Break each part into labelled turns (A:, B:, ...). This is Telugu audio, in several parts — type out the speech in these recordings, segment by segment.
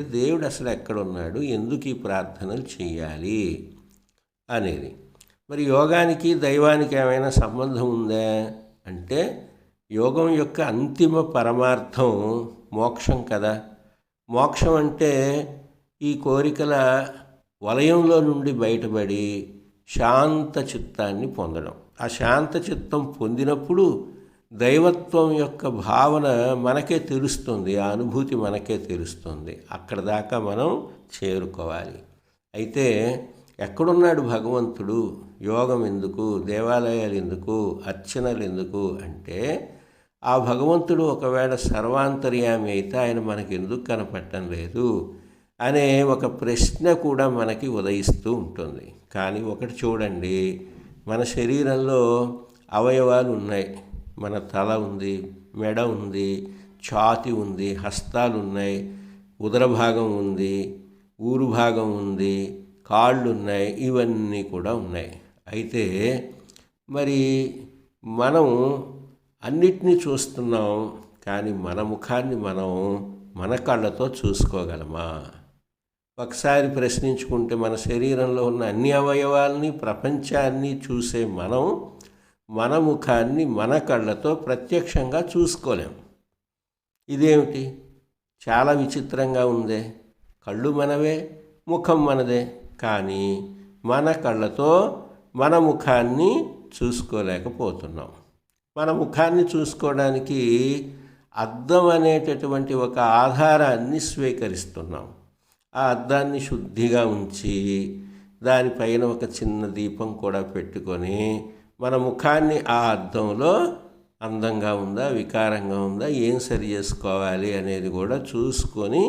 A: దేవుడు అసలు ఎక్కడున్నాడు, ఎందుకు ఈ ప్రార్థనలు చేయాలి అనేది. మరి యోగానికి దైవానికి ఏమైనా సంబంధం ఉందా అంటే, యోగం యొక్క అంతిమ పరమార్థం మోక్షం కదా. మోక్షం అంటే ఈ కోరికల వలయంలో నుండి బయటపడి శాంత చిత్తాన్ని పొందడం. ఆ శాంత చిత్తం పొందినప్పుడు దైవత్వం యొక్క భావన మనకే తెలుస్తుంది, ఆ అనుభూతి మనకే తెలుస్తుంది. అక్కడ దాకా మనం చేరుకోవాలి. అయితే ఎక్కడున్నాడు భగవంతుడు? యోగం ఎందుకు, దేవాలయాలు ఎందుకు, అర్చనలు ఎందుకు అంటే, ఆ భగవంతుడు ఒకవేళ సర్వాంతర్యామి అయితే ఆయన మనకి ఎందుకు కనపడటం లేదు అనే ఒక ప్రశ్న కూడా మనకి ఉదయిస్తూ ఉంటుంది. కానీ ఒకటి చూడండి, మన శరీరంలో అవయవాలు ఉన్నాయి. మన తల ఉంది, మెడ ఉంది, ఛాతి ఉంది, హస్తాలు ఉన్నాయి, ఉదర భాగం ఉంది, ఊరు భాగం ఉంది, కాళ్ళు ఉన్నాయి, ఇవన్నీ కూడా ఉన్నాయి. అయితే మరి మనం అన్నిటినీ చూస్తున్నాం, కానీ మన ముఖాన్ని మనం మన కళ్ళతో చూసుకోగలమా? ఒకసారి ప్రశ్నించుకుంటే, మన శరీరంలో ఉన్న అన్ని అవయవాల్ని, ప్రపంచాన్ని చూసే మనం మన ముఖాన్ని మన కళ్ళతో ప్రత్యక్షంగా చూసుకోలేం. ఇదేమిటి? చాలా విచిత్రంగా ఉందే. కళ్ళు మనవే, ముఖం మనదే, కానీ మన కళ్ళతో మన ముఖాన్ని చూసుకోలేకపోతున్నాం. మన ముఖాన్ని చూసుకోవడానికి అద్దం అనేటటువంటి ఒక ఆధారాన్ని స్వీకరిస్తున్నాం. ఆ అద్దాన్ని శుద్ధిగా ఉంచి దానిపైన ఒక చిన్న దీపం కూడా పెట్టుకొని మన ముఖాన్ని ఆ అద్దంలో అందంగా ఉందా, వికారంగా ఉందా, ఏం సరి చేసుకోవాలి అనేది కూడా చూసుకొని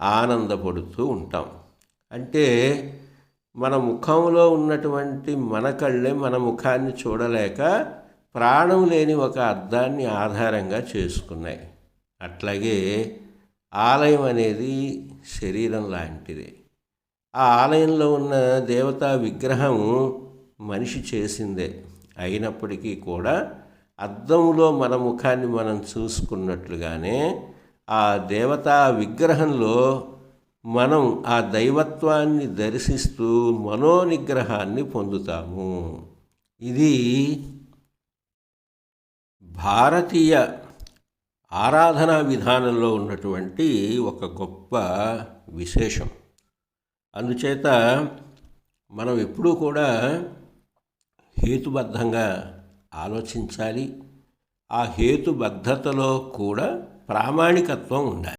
A: ఆనందపడుతూ ఉంటాం. అంటే మన ముఖంలో ఉన్నటువంటి మన కళ్ళే మన ముఖాన్ని చూడలేక ప్రాణం లేని ఒక అద్దాన్ని ఆధారంగా చేసుకున్నాయి. అట్లాగే ఆలయం అనేది శరీరం లాంటిది. ఆ ఆలయంలో ఉన్న దేవతా విగ్రహం మనిషి చేసిందే అయినప్పటికీ కూడా అద్దంలో మన ముఖాన్ని మనం చూసుకున్నట్లుగానే ఆ దేవతా విగ్రహంలో మనం ఆ దైవత్వాన్ని దర్శిస్తూ మనోనిగ్రహాన్ని పొందుతాము. ఇది భారతీయ ఆరాధనా విధానంలో ఉన్నటువంటి ఒక గొప్ప విశేషం. అందుచేత మనం ఎప్పుడూ కూడా హేతుబద్ధంగా ఆలోచించాలి. ఆ హేతుబద్ధతలో కూడా ప్రామాణికత్వం ఉండాలి.